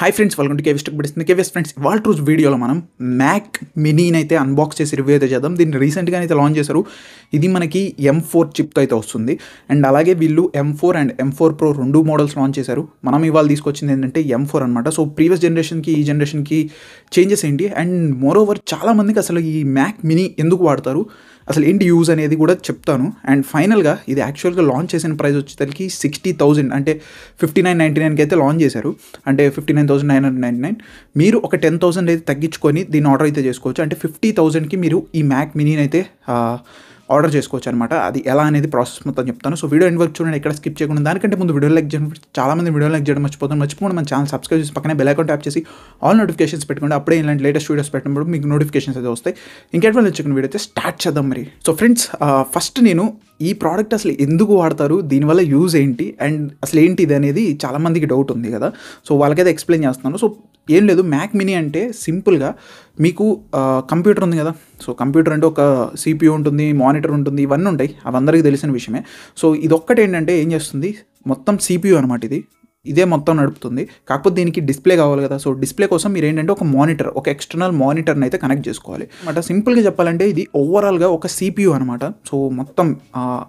Hi friends, welcome to KVS tech bits. KVS friends, ఇవాళ రోజు వీడియోలో మనం మ్యాక్ మినీని అయితే అన్బాక్స్ చేసి రివ్యూ అయితే చేద్దాం. దీన్ని రీసెంట్గా అయితే లాంచ్ చేశారు. ఇది మనకి M4 చిప్తో అయితే వస్తుంది. అండ్ అలాగే వీళ్ళు M4 అండ్ M4 Pro రెండు మోడల్స్ లాంచ్ చేశారు. మనం ఇవాళ తీసుకొచ్చింది ఏంటంటే M4 అనమాట. సో ప్రీవియస్ జనరేషన్కి ఈ జనరేషన్కి చేంజెస్ ఏంటి, అండ్ మోర్ ఓవర్ చాలామందికి అసలు ఈ మ్యాక్ మినీ ఎందుకు వాడతారు, అసలు ఏంటి యూజ్ అనేది కూడా చెప్తాను. అండ్ ఫైనల్గా ఇది యాక్చువల్గా లాంచ్ చేసిన ప్రైస్ వచ్చేసరికి 60,000 అంటే 5999కి అయితే లాంచ్ చేశారు. అంటే 59,999. మీరు ఒక 10,000 అయితే తగ్గించుకొని దీన్ని ఆర్డర్ అయితే చేసుకోవచ్చు. అంటే 50,000కి మీరు ఈ మ్యాక్ మినీని అయితే ఆర్డర్ చేసుకోవచ్చు అనమాట. అది ఎలా అనేది ప్రాసెస్ మొత్తం చెప్తాను. సో వీడియో ఎండ్ వరకు చూడండి, ఎక్కడ స్కిప్ చేయకుండా. దానికంటే ముందు వీడియో లైక్ చేయడం, చాలామంది వీడియో లైక్ చేయడం మర్చిపోకుండా మన ఛానల్ సబ్స్క్రైబ్ చేసి పక్కనే బెల్ ఐకాన్ ట్యాప్ చేసి ఆల్ నోటిఫికేషన్స్ పెట్టుకోండి. అప్పుడే ఇలాంటి లేటెస్ట్ వీడియోస్ పెట్టినప్పుడు మీకు నోటిఫికేషన్స్ అయితే వస్తాయి. ఇంకెటువంటి వచ్చి వీడియో అయితే స్టార్ట్ చేద్దాం మరి. సో ఫ్రెండ్స్, ఫస్ట్ నేను ఈ ప్రోడక్ట్ అసలు ఎందుకు వాడతారు, దీనివల్ల యూజ్ ఏంటి, అండ్ అసలు ఏంటి ఇది అనేది చాలామందికి డౌట్ ఉంది కదా. సో వాళ్ళకైతే ఎక్స్ప్లెయిన్ చేస్తున్నాను. సో ఏం లేదు, మ్యాక్ మినీ అంటే సింపుల్గా మీకు కంప్యూటర్ ఉంది కదా. సో కంప్యూటర్ అంటే ఒక CPU ఉంటుంది, మానిటర్ ఉంటుంది, ఇవన్నీ ఉంటాయి. అవి అందరికీ తెలిసిన విషయమే. సో ఇదొక్కటి ఏంటంటే ఏం చేస్తుంది, మొత్తం CPU అనమాట. ఇదే మొత్తం నడుపుతుంది. కాకపోతే దీనికి డిస్ప్లే కావాలి కదా. సో డిస్ప్లే కోసం మీరు ఏంటంటే ఒక మానిటర్, ఒక ఎక్స్టర్నల్ మానిటర్ని అయితే కనెక్ట్ చేసుకోవాలి అనమాట. సింపుల్గా చెప్పాలంటే ఇది ఓవరాల్గా ఒక CPU అనమాట. సో మొత్తం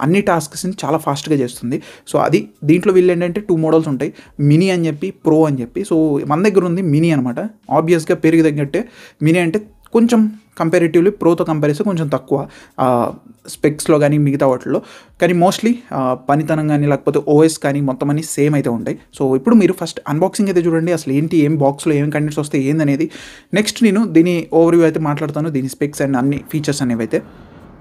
అన్ని టాస్క్స్ని చాలా ఫాస్ట్గా చేస్తుంది. సో అది దీంట్లో వీళ్ళు ఏంటంటే 2 మోడల్స్ ఉంటాయి, మినీ అని చెప్పి, ప్రో అని చెప్పి. సో మన దగ్గర ఉంది మినీ అనమాట. ఆబ్వియస్గా పేరుకి తగ్గట్టే మినీ అంటే కొంచెం కంపారిటివ్లీ ప్రోతో కంపేర్ కొంచెం తక్కువ స్పెక్స్లో కానీ మిగతా వాటిల్లో, కానీ మోస్ట్లీ పనితనం కానీ లేకపోతే OS కానీ మొత్తం అన్ని సేమ్ అయితే ఉంటాయి. సో ఇప్పుడు మీరు ఫస్ట్ అన్బాక్సింగ్ అయితే చూడండి, అసలు ఏంటి, ఏం బాక్స్లో ఏం కంటెంట్స్ వస్తాయి ఏందనేది. నెక్స్ట్ నేను దీని ఓవర్వ్యూ అయితే మాట్లాడతాను, దీని స్పెక్స్ అండ్ అన్ని ఫీచర్స్ అనేవి అయితే.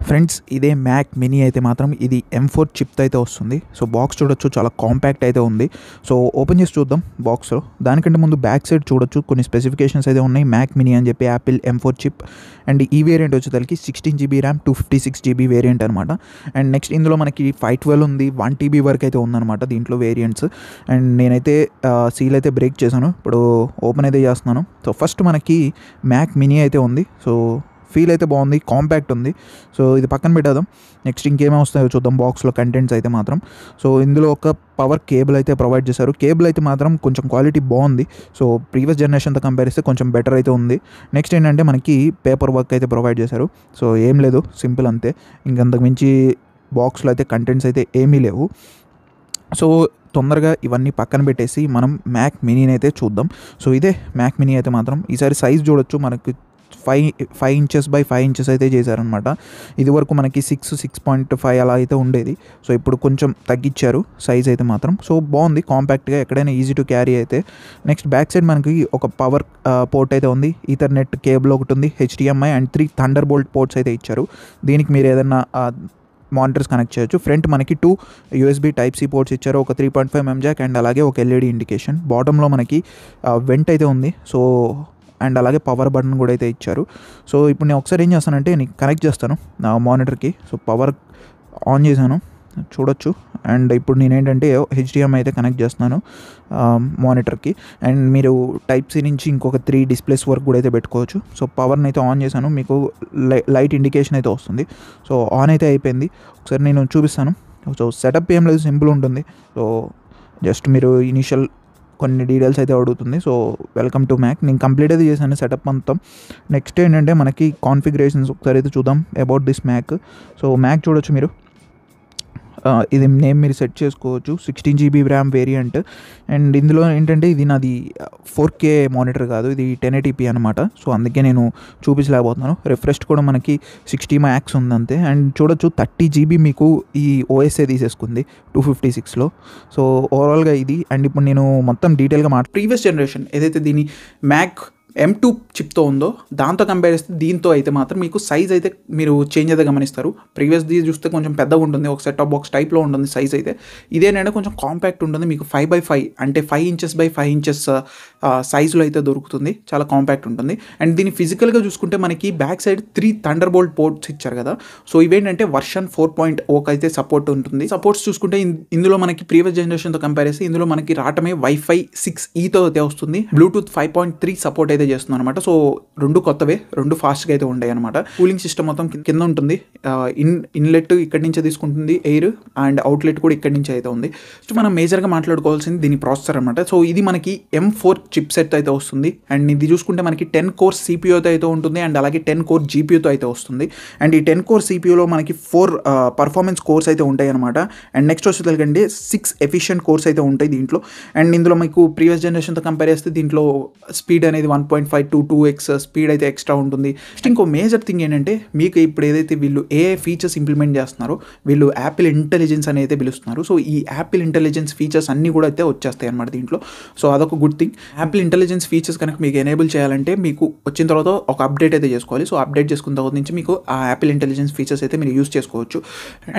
ఫ్రెండ్స్, ఇదే మ్యాక్ మినీ అయితే మాత్రం ఇది M4 చిప్తో అయితే వస్తుంది. సో బాక్స్ చూడొచ్చు, చాలా కాంపాక్ట్ అయితే ఉంది. సో ఓపెన్ చేసి చూద్దాం బాక్స్లో. దానికంటే ముందు బ్యాక్ సైడ్ చూడొచ్చు, కొన్ని స్పెసిఫికేషన్స్ అయితే ఉన్నాయి. మ్యాక్ మినీ అని చెప్పి యాపిల్ M4 చిప్, అండ్ ఈ వేరియంట్ వచ్చేసరికి 16GB ర్యామ్ 256GB వేరియంట్ అనమాట. అండ్ నెక్స్ట్ ఇందులో మనకి 512 ఉంది, 1TB వరకు అయితే ఉందన్నమాట దీంట్లో వేరియంట్స్. అండ్ నేనైతే సీల్ అయితే బ్రేక్ చేశాను, ఇప్పుడు ఓపెన్ అయితే చేస్తున్నాను. సో ఫస్ట్ మనకి మ్యాక్ మినీ అయితే ఉంది. సో ఫీల్ అయితే బాగుంది, కాంపాక్ట్ ఉంది. సో ఇది పక్కన పెట్టేద్దాం. నెక్స్ట్ ఇంకేమేమి వస్తాయో చూద్దాం బాక్స్లో కంటెంట్స్ అయితే మాత్రం. సో ఇందులో ఒక పవర్ కేబుల్ అయితే ప్రొవైడ్ చేశారు. కేబుల్ అయితే మాత్రం కొంచెం క్వాలిటీ బాగుంది. సో ప్రీవియస్ జనరేషన్తో కంపేర్ చేస్తే కొంచెం బెటర్ అయితే ఉంది. నెక్స్ట్ ఏంటంటే మనకి పేపర్ వర్క్ అయితే ప్రొవైడ్ చేశారు. సో ఏం లేదు, సింపుల్ అంతే. ఇంకంతకు మించి బాక్స్లో అయితే కంటెంట్స్ అయితే ఏమీ లేవు. సో తొందరగా ఇవన్నీ పక్కన పెట్టేసి మనం మ్యాక్ మినీని అయితే చూద్దాం. సో ఇదే మ్యాక్ మినీ అయితే మాత్రం. ఈసారి సైజ్ చూడొచ్చు, మనకి 5 inches by 5 inches అయితే చేశారనమాట. ఇది వరకు మనకి 6.5 అలా అయితే ఉండేది. సో ఇప్పుడు కొంచెం తగ్గించారు సైజ్ అయితే మాత్రం. సో బాగుంది, కాంపాక్ట్గా, ఎక్కడైనా ఈజీ టు క్యారీ అయితే. నెక్స్ట్ బ్యాక్ సైడ్ మనకి ఒక పవర్ పోర్ట్ అయితే ఉంది, ఈథర్నెట్ కేబుల్ ఒకటి ఉంది, HDMI అండ్ 3 థండర్బోల్ట్ పోర్ట్స్ అయితే ఇచ్చారు. దీనికి మీరు ఏదైనా మానిటర్స్ కనెక్ట్ చేయొచ్చు. ఫ్రంట్ మనకి 2 USB Type-C పోర్ట్స్ ఇచ్చారు, ఒక 3.5mm జాక్ అండ్ అలాగే ఒక LED ఇండికేషన్. బాటంలో మనకి వెంట్ అయితే ఉంది. సో అండ్ అలాగే పవర్ బటన్ కూడా అయితే ఇచ్చారు. సో ఇప్పుడు నేను ఒకసారి ఏం చేస్తానంటే నేను కనెక్ట్ చేస్తాను నా మానిటర్కి. సో పవర్ ఆన్ చేశాను చూడొచ్చు. అండ్ ఇప్పుడు నేనేంటంటే HDMI అయితే కనెక్ట్ చేస్తున్నాను మానిటర్కి. అండ్ మీరు Type-C నుంచి ఇంకొక 3 డిస్ప్లేస్ వరకు కూడా అయితే పెట్టుకోవచ్చు. సో పవర్ని అయితే ఆన్ చేశాను, మీకు లైట్ ఇండికేషన్ అయితే వస్తుంది. సో ఆన్ అయితే అయిపోయింది. ఒకసారి నేను చూపిస్తాను. సో సెటప్ ఏం లేదు, సింపుల్ ఉంటుంది. సో జస్ట్ మీరు ఇనిషియల్ కొన్ని డీటెయిల్స్ అయితే అడుగుతుంది. సో వెల్కమ్ టు మ్యాక్, నేను కంప్లీట్ అయితే చేశాను సెటప్ మొత్తం. నెక్స్ట్ ఏంటంటే మనకి కాన్ఫిగరేషన్స్ ఒకసారి అయితే చూద్దాం about this Mac. So Mac చూడొచ్చు మీరు, ఇది నేమ్ మీరు సెట్ చేసుకోవచ్చు, 16GB ర్యామ్ వేరియంట్. అండ్ ఇందులో ఏంటంటే ఇది నాది 4K మానిటర్ కాదు, ఇది 1080p అనమాట. సో అందుకే నేను చూపించలేకపోతున్నాను. రిఫ్రెష్ కూడా మనకి 60 max ఉంది అంతే. అండ్ చూడొచ్చు 30GB మీకు ఈ OS తీసేసుకుంది 256లో. సో ఓవరాల్గా ఇది. అండ్ ఇప్పుడు నేను మొత్తం డీటెయిల్గా ప్రీవియస్ జనరేషన్ ఏదైతే దీని మ్యాక్ M2 చిప్తో ఉందో దాంతో కంపేర్ చేస్తే దీంతో అయితే మాత్రం మీకు సైజ్ అయితే మీరు చేంజ్ అయితే గమనిస్తారు. ప్రీవియస్ది చూస్తే కొంచెం పెద్దగా ఉంటుంది, ఒక సెట్ ఆఫ్ బాక్స్ టైప్లో ఉంటుంది సైజ్ అయితే. ఇదేంటంటే కొంచెం కాంపాక్ట్ ఉంటుంది, మీకు 5x5 అంటే 5 inches by 5 inches సైజులో అయితే దొరుకుతుంది. చాలా కాంపాక్ట్ ఉంటుంది. అండ్ దీన్ని ఫిజికల్గా చూసుకుంటే మనకి బ్యాక్ సైడ్ 3 థండర్బోల్ట్ పోర్ట్స్ ఇచ్చారు కదా. సో ఇవేంటంటే వర్షన్ 4.0 అయితే సపోర్ట్ ఉంటుంది. సపోర్ట్స్ చూసుకుంటే ఇందులో మనకి ప్రీవియస్ జనరేషన్తో కంపేర్ చేస్తే ఇందులో మనకి రావటమే Wi-Fi 6E అయితే వస్తుంది. బ్లూటూత్ 5.3 సపోర్ట్ అయితే చేస్తుంది అనమాట. సో 2 కొత్తవే, 2 ఫాస్ట్గా అయితే ఉంటాయి అనమాట. కూలింగ్ సిస్టమ్ మొత్తం కింద ఉంటుంది. ఇన్లెట్ ఇక్కడి నుంచే తీసుకుంటుంది ఎయిర్, అండ్ అవుట్లెట్ కూడా ఇక్కడి నుంచి అయితే ఉంది. మనం మేజర్గా మాట్లాడుకోవాల్సింది దీని ప్రాసెసర్ అనమాట. సో ఇది మనకి M4 చిప్ సెట్ అయితే వస్తుంది. అండ్ ఇది చూసుకుంటే మనకి 10 కోర్ సిపియూతో అయితే ఉంటుంది, అండ్ అలాగే 10 కోర్ జీపీయూతో అయితే వస్తుంది. అండ్ ఈ 10 కోర్ సిపియూలో మనకి 4 పర్ఫార్మెన్స్ కోర్స్ అయితే ఉంటాయి అనమాట. అండ్ నెక్స్ట్ వచ్చేసరికి 6 ఎఫిషియెంట్ కోర్స్ అయితే ఉంటాయి దీంట్లో. అండ్ ఇందులో మీకు ప్రీవియస్ జనరేషన్తో కంపేర్ చేస్తే దీంట్లో స్పీడ్ అనేది 1.5 to 2x స్పీడ్ అయితే ఎక్స్ట్రా ఉంటుంది. ఇంకో మేజర్ థింగ్ ఏంటంటే, మీకు ఇప్పుడు ఏదైతే వీళ్ళు AI ఫీచర్స్ ఇంప్లిమెంట్ చేస్తున్నారో, వీళ్ళు యాపిల్ ఇంటెలిజెన్స్ అని అయితే పిలుస్తున్నారు. సో ఈ యాపిల్ ఇంటెలిజెన్స్ ఫీచర్స్ అన్నీ కూడా అయితే వచ్చేస్తాయి అనమాట దీంట్లో. సో అదొక good thing. Apple intelligence features కనుక మీకు ఎనేబుల్ చేయాలంటే మీకు వచ్చిన తర్వాత ఒక అప్డేట్ అయితే చేసుకోవాలి. సో అప్డేట్ చేసుకున్న తర్వాత నుంచి మీకు ఆ యాపిల్ ఇంటెలిజెన్స్ ఫీచర్స్ అయితే మీరు యూస్ చేసుకోవచ్చు.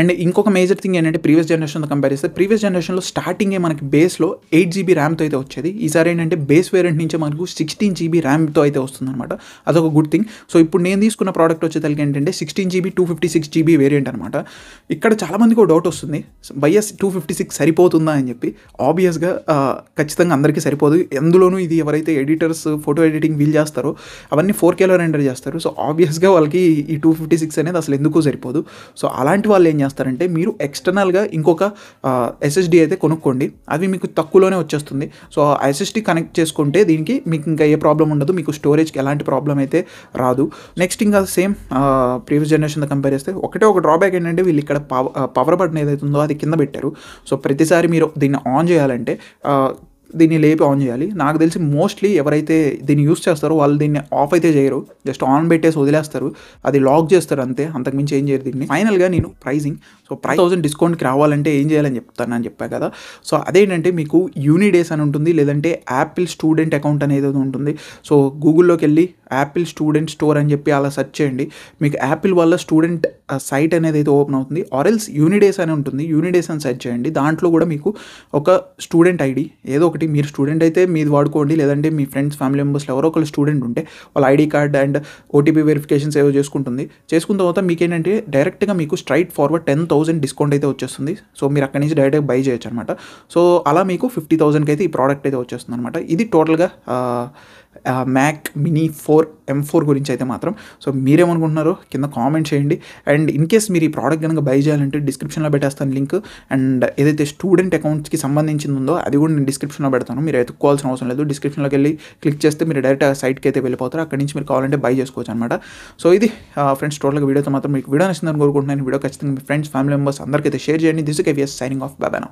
అండ్ ఇంకొక మేజర్ థింగ్ ఏంటంటే, ప్రీవియస్ జనరేషన్తో కంపేర్ చేస్తే ప్రీవియస్ జనరేషన్లో స్టార్టింగే మనకి బేస్లో 8GB ర్యామ్తో అయితే వచ్చేది. ఈసారి ఏంటంటే బేస్ వేరియంట్ నుంచే మనకు 16GB ర్యామ్తో అయితే వస్తుంది అనమాట. అదొక గుడ్ థింగ్. సో ఇప్పుడు నేను తీసుకున్న ప్రోడక్ట్ వచ్చేసరికి ఏంటంటే 16GB 256GB వేరియంట్ అనమాట. ఇక్కడ చాలామందికి ఒక డౌట్ వస్తుంది, బైఎస్ 256 సరిపోతుందా అని చెప్పి. ఆబ్వియస్గా ఖచ్చితంగా అందరికీ సరిపోదు. అందులోనూ ఇది ఎవరైతే ఎడిటర్స్ ఫోటో ఎడిటింగ్ వీల్ చేస్తారో అవన్నీ 4Kలో రెండర్ చేస్తారు. సో ఆబ్వియస్గా వాళ్ళకి ఈ 256 అనేది అసలు ఎందుకు సరిపోదు. సో అలాంటి వాళ్ళు ఏం చేస్తారంటే, మీరు ఎక్స్టర్నల్గా ఇంకొక SSD అయితే కొనుక్కోండి. అది మీకు తక్కువలోనే వచ్చేస్తుంది. సో ఆ SSD కనెక్ట్ చేసుకుంటే దీనికి మీకు ఇంకా ఏ ప్రాబ్లం ఉండదు, మీకు స్టోరేజ్కి ఎలాంటి ప్రాబ్లం అయితే రాదు. నెక్స్ట్ ఇంకా సేమ్ ప్రీవియస్ జనరేషన్తో కంపేర్ చేస్తే ఒకటే ఒక డ్రాబ్యాక్ ఏంటంటే, వీళ్ళు ఇక్కడ పవర్ బటన్ ఏదైతే ఉందో అది కింద పెట్టారు. సో ప్రతిసారి మీరు దీన్ని ఆన్ చేయాలంటే దీన్ని లేపి ఆన్ చేయాలి. నాకు తెలిసి మోస్ట్లీ ఎవరైతే దీన్ని యూస్ చేస్తారో వాళ్ళు దీన్ని ఆఫ్ అయితే చేయరు, జస్ట్ ఆన్ పెట్టేసి వదిలేస్తారు, అది లాక్ చేస్తారు అంతే, అంతకుమించి ఏం చేయరు దీన్ని. ఫైనల్గా నేను ప్రైజింగ్, సో 5,000 డిస్కౌంట్కి రావాలంటే ఏం చేయాలని చెప్తానని చెప్పాను కదా. సో అదేంటంటే మీకు యూనిడేస్ అని ఉంటుంది, లేదంటే యాపిల్ స్టూడెంట్ అకౌంట్ అనేది ఉంటుంది. సో గూగుల్లోకి వెళ్ళి యాపిల్ స్టూడెంట్ స్టోర్ అని చెప్పి అలా సెర్చ్ చేయండి. మీకు యాపిల్ వాళ్ళ స్టూడెంట్ సైట్ అనేది అయితే ఓపెన్ అవుతుంది. ఆర్ఎల్స్ యూనిడేస్ అని ఉంటుంది, యూనిడేస్ అని సెర్చ్ చేయండి. దాంట్లో కూడా మీకు ఒక స్టూడెంట్ ఐడి ఏదో ఒకటి, మీరు స్టూడెంట్ అయితే మీది వాడుకోండి, లేదంటే మీ ఫ్రెండ్స్ ఫ్యామిలీ మెంబర్స్లో ఎవరో ఒకరు స్టూడెంట్ ఉంటే వాళ్ళ ID card and OTP verifications ఏవో చేసుకుంటుంది. చేసుకున్న తర్వాత మీకు ఏంటంటే డైరెక్ట్గా మీకు స్ట్రైట్ ఫార్వర్డ్ 10,000 డిస్కౌంట్ అయితే వచ్చేస్తుంది. సో మీరు అక్కడి నుంచి డైరెక్ట్గా బై చేయొచ్చు అనమాట. సో అలా మీకు 50,000కి అయితే ఈ ప్రోడక్ట్ అయితే వచ్చేస్తుంది అనమాట. ఇది టోటల్గా మ్యాక్ మినీ 4 M4 గురించి అయితే మాత్రం. సో మీరేమనుకుంటున్నారో కింద కామెంట్ చేయండి. అండ్ ఇన్ కేస్ మీరు ఈ ప్రోడక్ట్ కనుక బై చేయాలంటే డిస్క్రిప్షన్లో పెట్టేస్తాను లింక్. అండ్ ఏదైతే స్టూడెంట్ అకౌంట్స్కి సంబంధించింది ఉందో అది కూడా నేను డిస్క్రిప్షన్లో పెడతాను, మీరు ఎత్తుకోవాల్సిన అవసరం లేదు. డిస్క్రిప్షన్లోకి వెళ్ళి క్లిక్ చేస్తే మీరు డైరెక్ట్ ఆ సైట్కి అయితే వెళ్ళిపోతారు, అక్కడి నుంచి మీరు కావాలంటే బై చేసుకోవచ్చు అనమాట. సో ఇది ఫ్రెండ్స్ టోటల్గా వీడియోతో మాత్రం మీకు వీడియో నచ్చిందని కోరుకుంటున్నాను. వీడియో ఖచ్చితంగా మీ ఫ్రెండ్స్ ఫ్యామిలీ మెంబర్స్ అందరికీ అయితే షేర్ చేయండి. This KVS signing off, by by now.